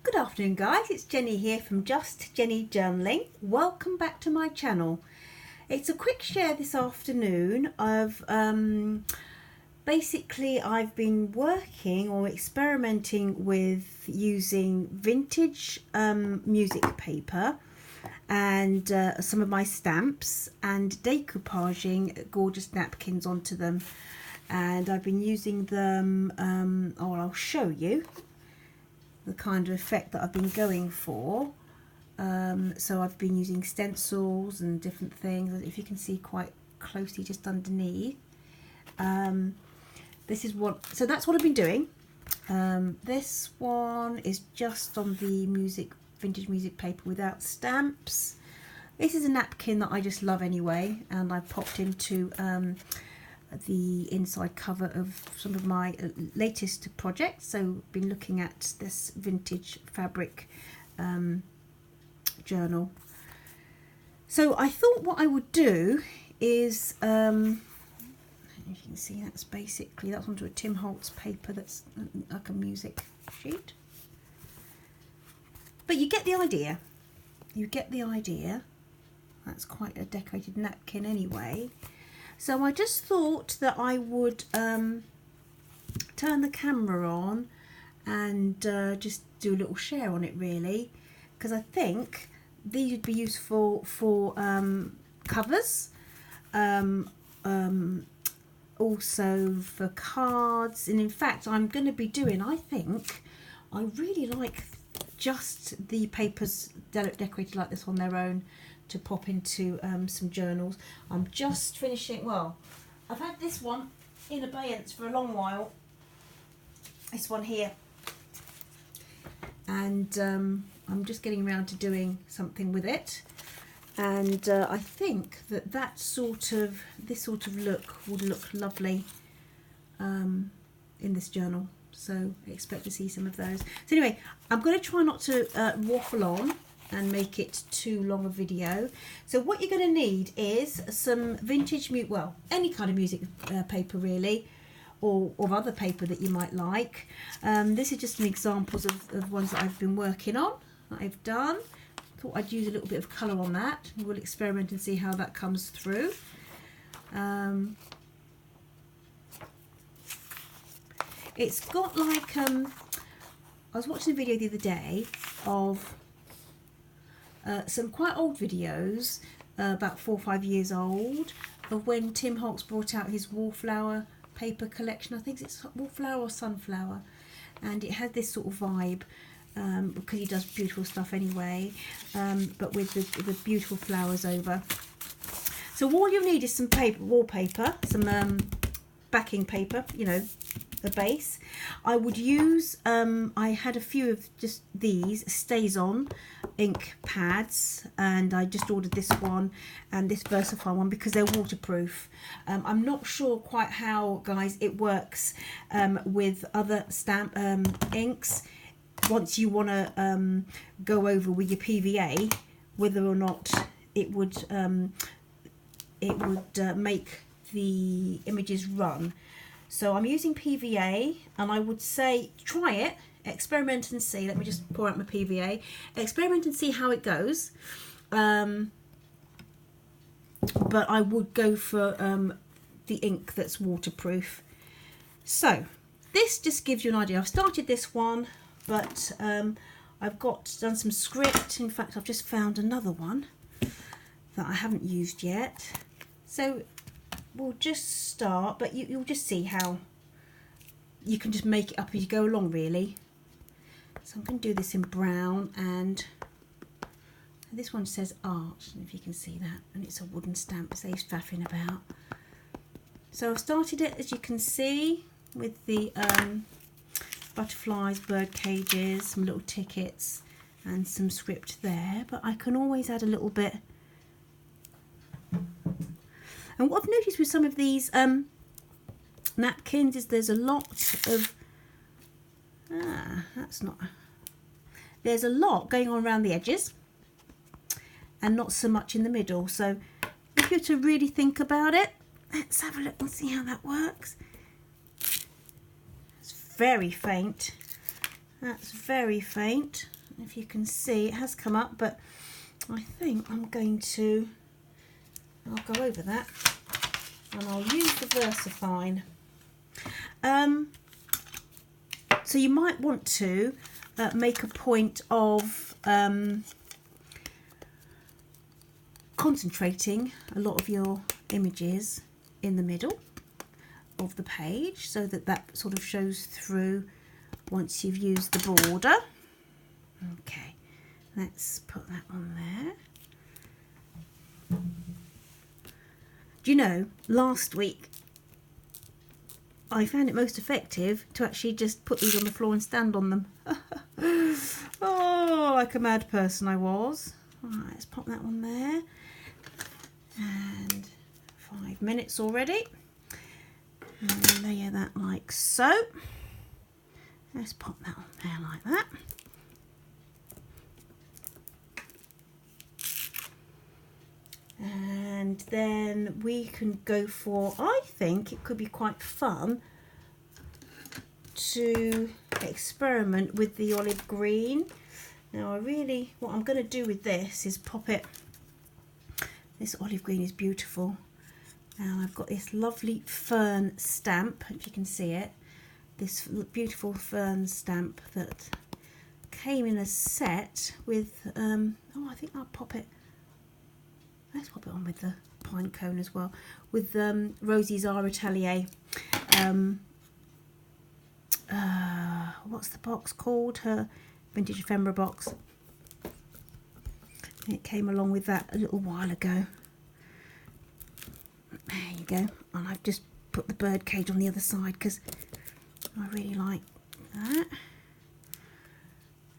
Good afternoon guys, it's Jenny here from Just Jenny Journaling. Welcome back to my channel. It's a quick share this afternoon of basically I've been working or experimenting with using vintage music paper and some of my stamps and decoupaging gorgeous napkins onto them, and I've been using them, I'll show you the kind of effect that I've been going for. So I've been using stencils and different things, if you can see quite closely just underneath. This is what, so that's what I've been doing. This one is just on the vintage music paper without stamps. This is a napkin that I just love anyway, and I popped into the inside cover of some of my latest projects. So been looking at this vintage fabric journal. So I thought what I would do is, you can see that's onto a Tim Holtz paper that's like a music sheet. But you get the idea. That's quite a decorated napkin anyway. So I just thought that I would turn the camera on and just do a little share on it really, because I think these would be useful for covers, also for cards, and in fact I'm going to be doing, I think, I really like just the papers decorated like this on their own to pop into some journals. I'm just finishing, well, I've had this one in abeyance for a long while, this one here, and I'm just getting around to doing something with it, and I think that this sort of look would look lovely in this journal, so I expect to see some of those. So anyway, I'm going to try not to waffle on and make it too long a video. So what you're going to need is some vintage, any kind of music paper really, or other paper that you might like. This is just some examples of ones that I've been working on, that I've done. Thought I'd use a little bit of colour on that. We'll experiment and see how that comes through. It's got like, I was watching a video the other day of some quite old videos, about 4 or 5 years old, of when Tim Holtz brought out his wallflower paper collection. I think it's wallflower or sunflower, and it had this sort of vibe, because he does beautiful stuff anyway, but with the beautiful flowers over. So all you need is some paper, wallpaper, some backing paper, you know, the base. I would use, I had a few of just these Stays On ink pads, and I just ordered this one and this Versafine one because they're waterproof. I'm not sure quite how, guys, it works with other stamp inks. Once you want to go over with your PVA, whether or not it would make the images run. So I'm using PVA, and I would say try it, experiment and see. Let me just pour out my PVA. Experiment and see how it goes. But I would go for the ink that's waterproof. So this just gives you an idea. I've started this one, but I've done some script. In fact, I've just found another one that I haven't used yet. So we'll just start, but you'll just see how you can just make it up as you go along really. So I'm going to do this in brown, and this one says art, if you can see that, and it's a wooden stamp, it saves faffing about. So I've started it, as you can see, with the butterflies, bird cages, some little tickets and some script there, but I can always add a little bit. And what I've noticed with some of these napkins is there's a lot of, there's a lot going on around the edges and not so much in the middle. So if you're to really think about it, let's have a look and see how that works. It's very faint. That's very faint. if you can see, it has come up, but I think I'm going to, I'll go over that and I'll use the VersaFine. So you might want to make a point of concentrating a lot of your images in the middle of the page so that that sort of shows through once you've used the border. Okay, let's put that on there. Do you know, last week I found it most effective to actually just put these on the floor and stand on them. Oh, like a mad person I was. Right, let's pop that on there. And 5 minutes already. And layer that like so. Let's pop that on there like that. And then we can go for, I think it could be quite fun to experiment with the olive green. Now what I'm going to do with this is pop it, this olive green is beautiful. Now I've got this lovely fern stamp, if you can see it, this beautiful fern stamp that came in a set with, oh, I think I'll pop it, let's pop it on with the pine cone as well, with Rosie's Art Atelier. What's the box called? Her vintage ephemera box. It came along with that a little while ago. There you go. And I've just put the bird cage on the other side because I really like that.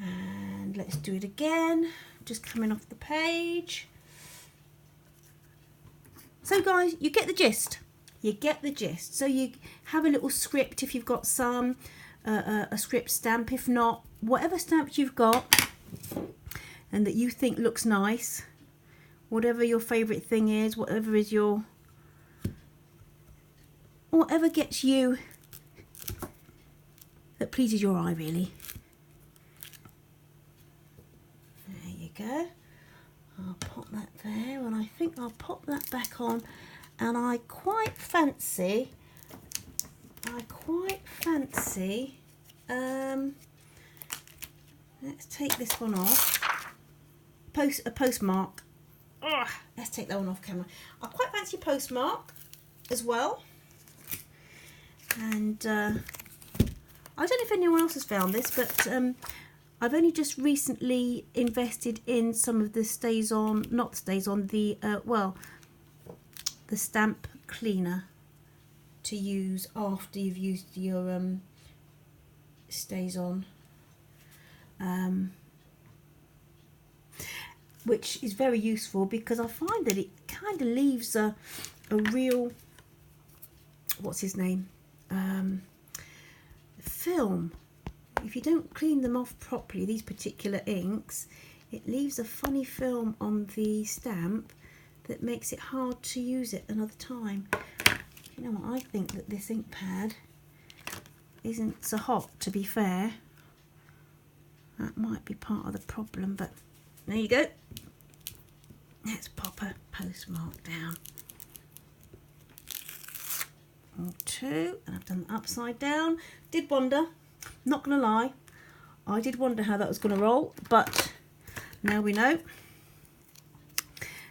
And let's do it again. Just coming off the page. So guys, you get the gist. You get the gist. So you have a little script if you've got some, a script stamp. If not, whatever stamps you've got and that you think looks nice, whatever your favourite thing is, whatever is your, whatever gets you, that pleases your eye really. There you go. I'll pop that there, and I think I'll pop that back on, and I quite fancy, let's take this one off, a postmark. Ugh, let's take that one off camera. I quite fancy a postmark as well, and I don't know if anyone else has found this, but I've only just recently invested in some of the the stamp cleaner to use after you've used your StazOn, which is very useful because I find that it kind of leaves a real, what's his name, film. If you don't clean them off properly, these particular inks, it leaves a funny film on the stamp that makes it hard to use it another time. You know what, I think that this ink pad isn't so hot, to be fair. That might be part of the problem, but there you go. Let's pop a postmark down. Or two, and I've done the upside down. Did wonder, not gonna lie, I did wonder how that was gonna roll, but now we know.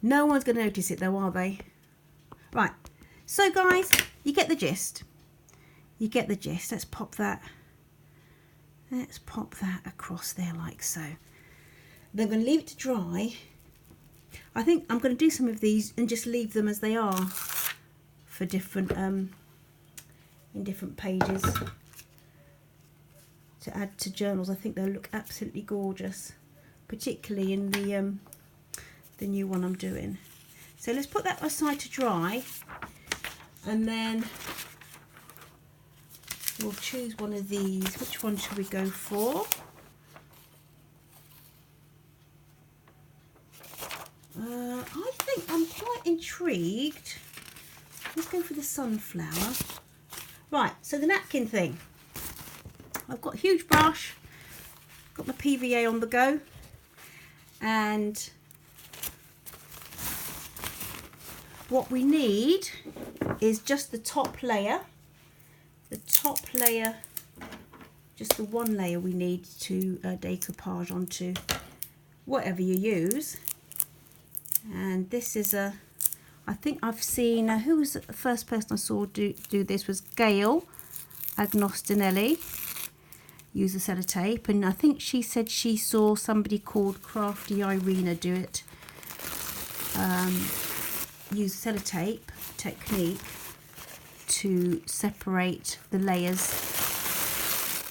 No one's gonna notice it though, are they? Right, so guys, you get the gist. You get the gist. Let's pop that across there like so. Then we're going to leave it to dry. I think I'm going to do some of these and just leave them as they are for different in different pages to add to journals. I think they'll look absolutely gorgeous, particularly in the new one I'm doing. So let's put that aside to dry, and then we'll choose one of these. Which one should we go for? I think I'm quite intrigued. Let's go for the sunflower. Right, so the napkin thing. I've got a huge brush. got my PVA on the go, and what we need is just the top layer. The top layer, just the one layer we need to decoupage onto whatever you use. And this is a, I think I've seen, who was the first person I saw do this was Gail Agnostinelli, use the sellotape, and I think she said she saw somebody called Crafty Irina do it, use the sellotape technique to separate the layers,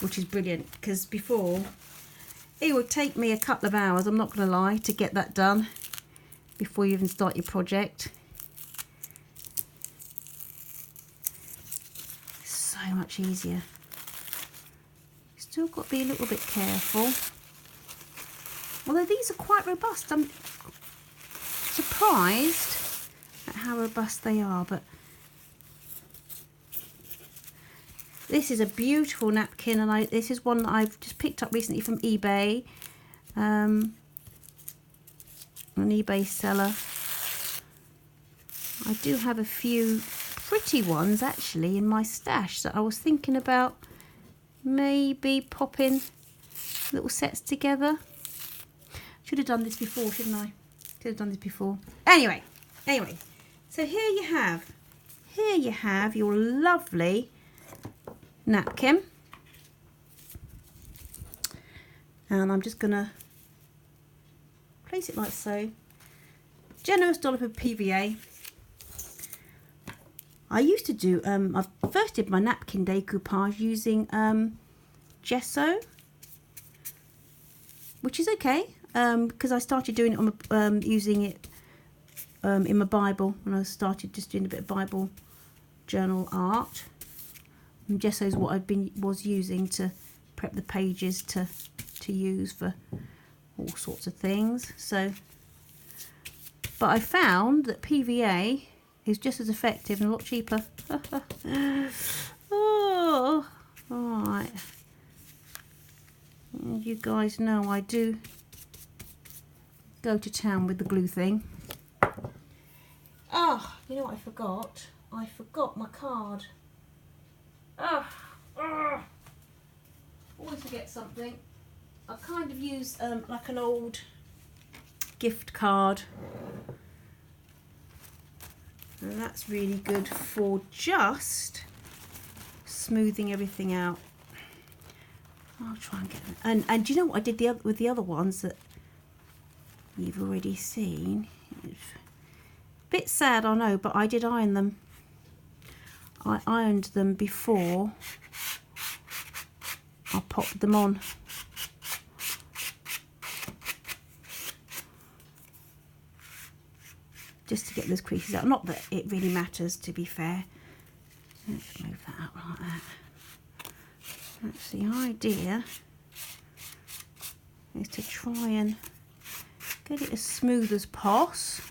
which is brilliant, because before it would take me a couple of hours, I'm not going to lie, to get that done before you even start your project. So much easier. Still got to be a little bit careful, although these are quite robust. I'm surprised at how robust they are, but this is a beautiful napkin, and this is one that I've just picked up recently from eBay. An eBay seller. I do have a few pretty ones actually in my stash that I was thinking about maybe popping little sets together. Should have done this before, shouldn't I? Could have done this before. Anyway, so here you have your lovely napkin, and I'm just gonna place it like so. Generous dollop of PVA. I used to do I first did my napkin decoupage using gesso, which is okay, because I started doing it on using it in my Bible when I started just doing a bit of Bible journal art. And gesso is what was using to prep the pages to use for all sorts of things. So, but I found that PVA is just as effective and a lot cheaper. Oh, all right. And you guys know I do go to town with the glue thing. Oh, you know what I forgot? I forgot my card. Always forget something. I kind of use like an old gift card, and that's really good for just smoothing everything out. I'll try and get it. And do you know what I did with the other ones that you've already seen? It's a bit sad, I know, but I did iron them. I ironed them before I popped them on. Just to get those creases out. Not that it really matters, to be fair. Let's move that out like that. That's the idea, is to try and get it as smooth as possible.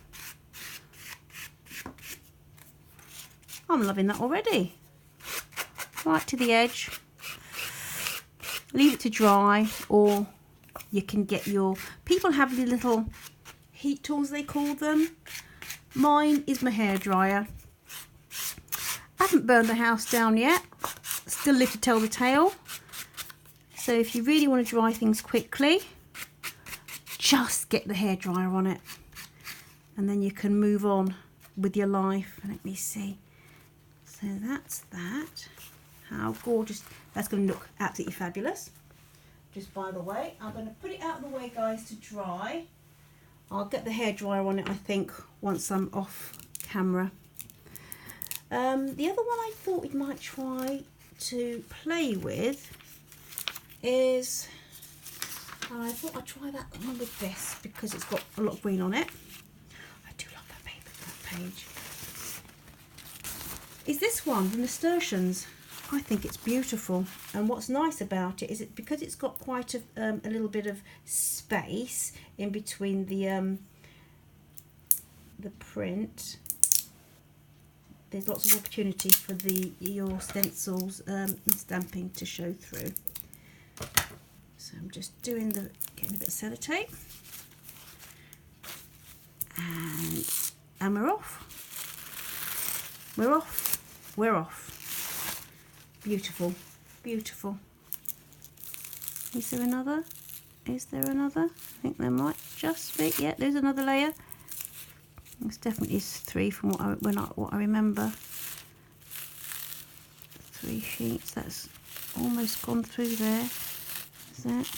I'm loving that already. Right to the edge. Leave it to dry, or you can get your... People have the little heat tools, they call them. Mine is my hairdryer. I haven't burned the house down yet. Still live to tell the tale. So if you really want to dry things quickly, just get the hairdryer on it, and then you can move on with your life. Let me see. So that's that. How gorgeous. That's going to look absolutely fabulous. Just by the way, I'm going to put it out of the way, guys, to dry. I'll get the hairdryer on it, I think, once I'm off camera. The other one I thought we might try to play with is, I thought I'd try that one with this because it's got a lot of green on it. I do love that paper for that page. Is this one, the nasturtiums. I think it's beautiful, and what's nice about it is because it's got quite a little bit of space in between the print. There's lots of opportunity for your stencils and stamping to show through. So I'm just getting a bit of sellotape, and we're off. We're off. We're off. Beautiful, beautiful. Is there another? Is there another? I think there might just be. Yeah, there's another layer. It's definitely 3 from what I remember. 3 sheets. That's almost gone through there. Is that?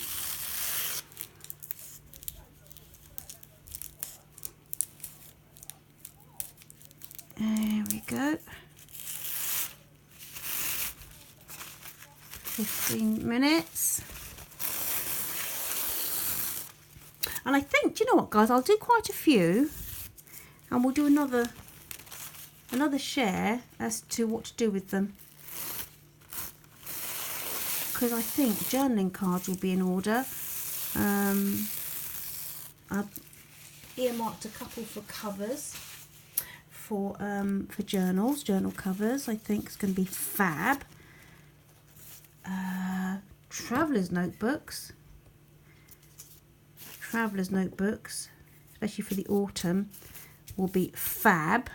There we go. 15 minutes. And I think, do you know what, guys? I'll do quite a few, and we'll do another share as to what to do with them. Because I think journaling cards will be in order. I've earmarked a couple for covers for journals, journal covers. I think it's going to be fab. Traveller's notebooks, especially for the autumn, will be fab.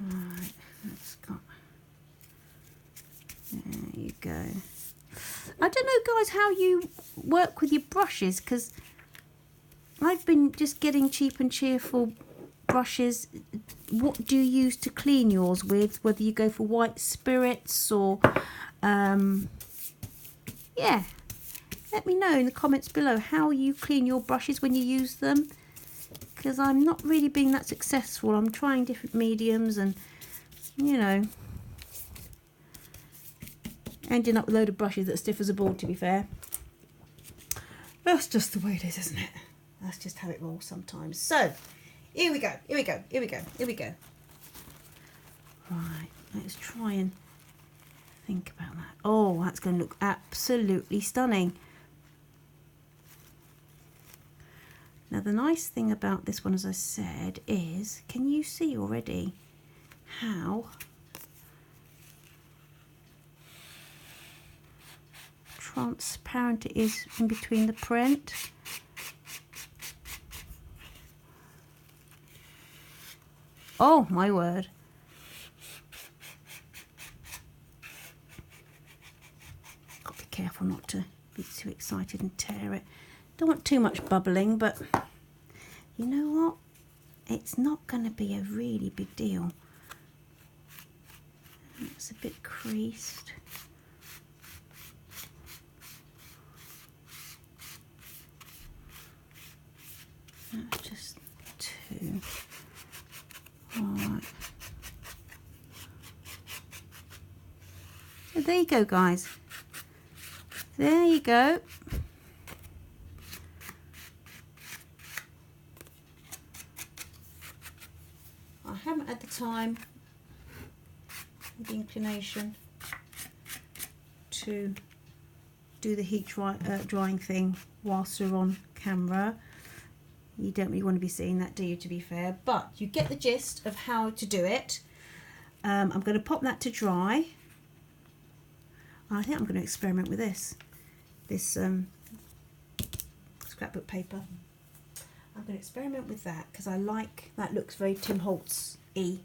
Right, that's got. There you go. I don't know, guys, how you work with your brushes, because I've been just getting cheap and cheerful brushes. What do you use to clean yours with? Whether you go for white spirits or yeah, let me know in the comments below how you clean your brushes when you use them, because I'm not really being that successful. I'm trying different mediums and, you know, ending up with a load of brushes that are stiff as a board, to be fair. That's just the way it is, isn't it? That's just how it rolls sometimes. So here we go, here we go, here we go, here we go. Right, let's try and think about that. Oh, that's going to look absolutely stunning. Now the nice thing about this one, as I said, is, can you see already how transparent it is in between the print? Oh my word. Got to be careful not to be too excited and tear it. Don't want too much bubbling, but you know what? It's not going to be a really big deal. It's a bit creased. That's just 2. Alright. So there you go, guys. There you go. I haven't had the time, the inclination to do the heat drying thing whilst we're on camera. You don't really want to be seeing that, do you, to be fair? But you get the gist of how to do it. I'm going to pop that to dry. I think I'm going to experiment with this scrapbook paper. I'm going to experiment with that because I like that. Looks very Tim Holtz-y.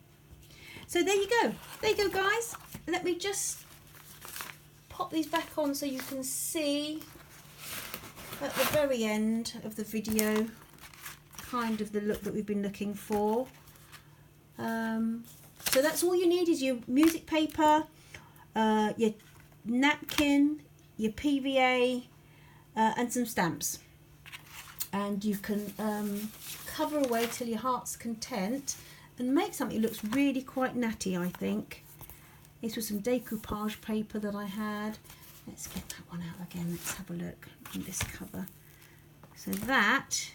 So there you go. There you go, guys. Let me just pop these back on so you can see at the very end of the video kind of the look that we've been looking for. So that's all you need is your music paper, your napkin, your PVA, and some stamps. And you can cover away till your heart's content and make something that looks really quite natty, I think. This was some decoupage paper that I had. Let's get that one out again. Let's have a look on this cover. So that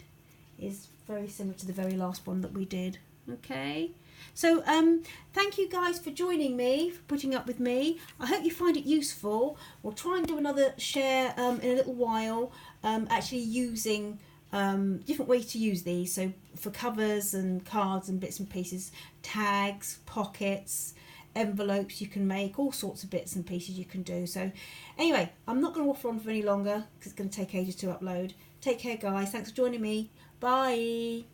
is very similar to the very last one that we did. Okay, so thank you guys for joining me, for putting up with me. I hope you find it useful. We'll try and do another share in a little while, actually using different ways to use these. So for covers and cards and bits and pieces, tags, pockets, envelopes you can make, all sorts of bits and pieces you can do. So anyway, I'm not going to waffle on for any longer because it's going to take ages to upload. Take care, guys. Thanks for joining me. Bye.